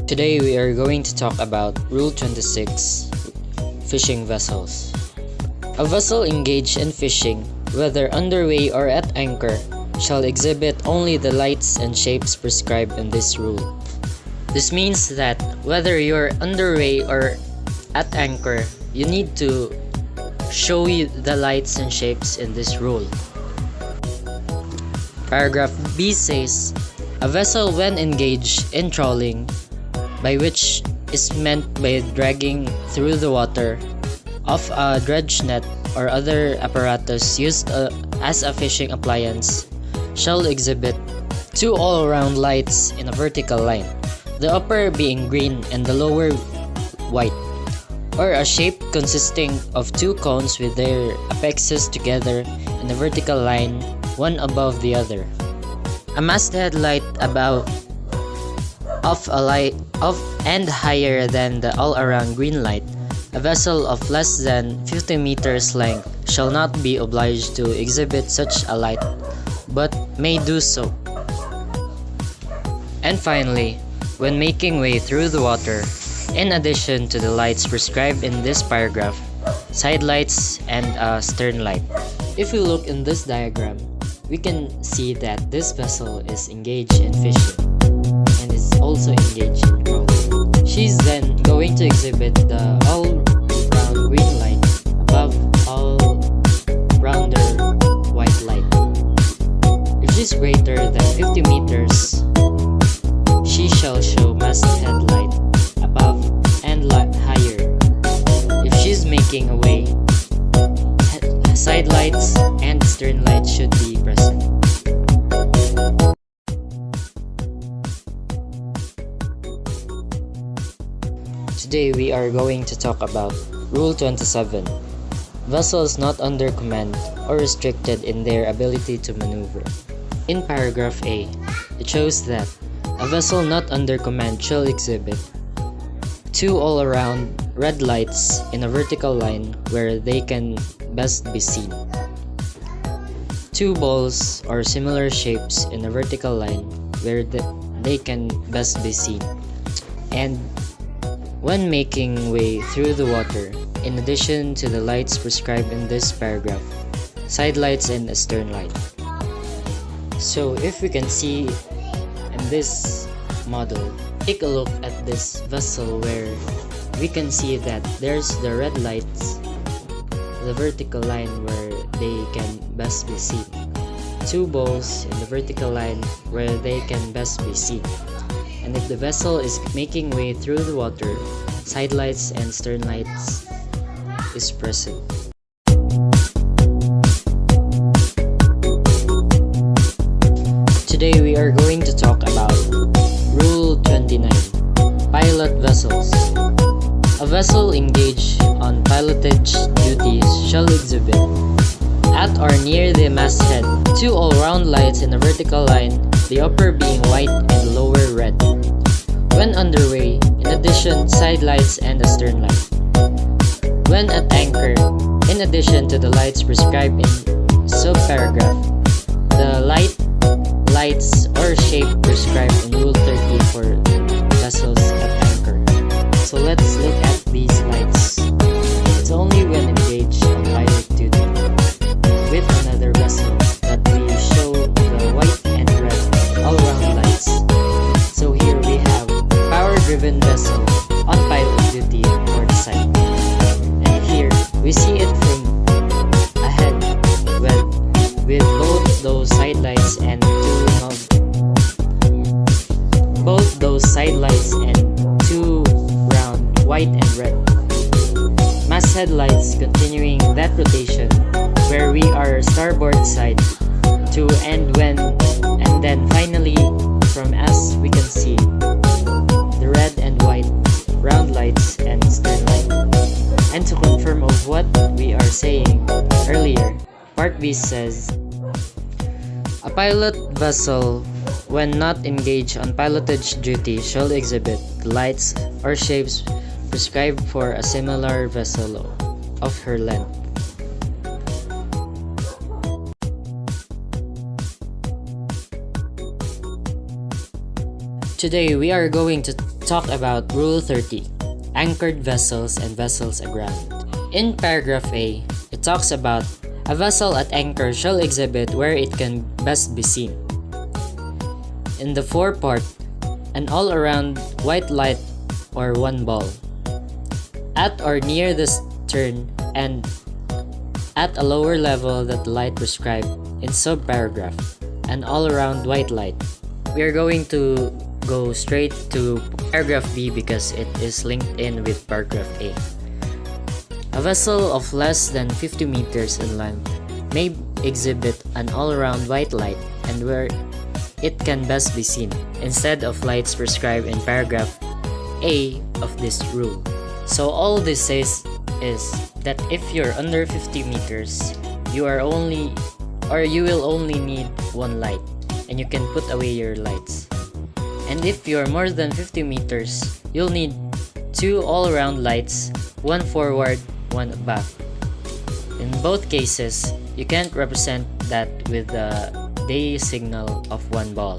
Today we are going to talk about Rule 26, fishing vessels. A vessel engaged in fishing, whether underway or at anchor, shall exhibit only the lights and shapes prescribed in this rule. This means that whether you're underway or at anchor, you need to show you the lights and shapes in this rule. Paragraph B says, a vessel when engaged in trawling, by which is meant by dragging through the water of a dredge net or other apparatus used as a fishing appliance, shall exhibit two all-around lights in a vertical line, the upper being green and the lower white, or a shape consisting of two cones with their apexes together in a vertical line, one above the other. A masthead light above and higher than the all-around green light, a vessel of less than 50 meters length shall not be obliged to exhibit such a light, but may do so. And finally, when making way through the water, in addition to the lights prescribed in this paragraph, side lights and a stern light. If we look in this diagram, we can see that this vessel is engaged in fishing and is also engaged in trawling. She's then going to exhibit the all-round green light above all-rounder white light. If she's greater than 50 meters, she shall show masthead light above and light higher. If she's making away, side lights and stern lights should be present. Today we are going to talk about Rule 27, vessels not under command or restricted in their ability to maneuver. In paragraph A, it shows that a vessel not under command shall exhibit two all-around red lights in a vertical line where they can best be seen, two balls or similar shapes in a vertical line where they can best be seen, and when making way through the water, in addition to the lights prescribed in this paragraph, side lights and a stern light. So if we can see in this model, take a look at this vessel where we can see that there's the red lights, the vertical line where they can best be seen, two balls in the vertical line where they can best be seen, and if the vessel is making way through the water, side lights and stern lights is present. Today we are going to talk about Rule 29, pilot vessels. A vessel engaged on pilotage duties shall exhibit, at or near the masthead, two all-round lights in a vertical line, the upper being white and the lower red. When underway, in addition, side lights and a stern light. When at anchor, in addition to the lights prescribed in subparagraph, the lights or shape prescribed in Rule 30 for vessels at anchor. So let's look at these lights. It's only when engaged on pilot duty with another vessel that we show the white and red all-round lights. So here we have power-driven vessel on pilot duty port side, and here we see it from ahead with both those side lights and two round white and red masthead lights, continuing that rotation where we are starboard side to end and then finally from as we can see the red and white round lights and stern light. And to confirm of what we are saying earlier, part B says, a pilot vessel when not engaged on pilotage duty shall exhibit the lights or shapes prescribed for a similar vessel of her length. Today we are going to talk about Rule 30, anchored vessels and vessels aground. In paragraph A, it talks about a vessel at anchor shall exhibit where it can best be seen. In the forepart, an all-around white light or one ball. At or near the stern and at a lower level that the light prescribed in subparagraph, an all-around white light. We are going to go straight to paragraph B because it is linked in with paragraph A. A vessel of less than 50 meters in length may exhibit an all-around white light and where it can best be seen, instead of lights prescribed in paragraph A of this rule. So all this says is that if you're under 50 meters, you will only need one light and you can put away your lights. And if you're more than 50 meters, you'll need two all-around lights, one forward, one back. In both cases, you can't represent that with the day signal of one ball.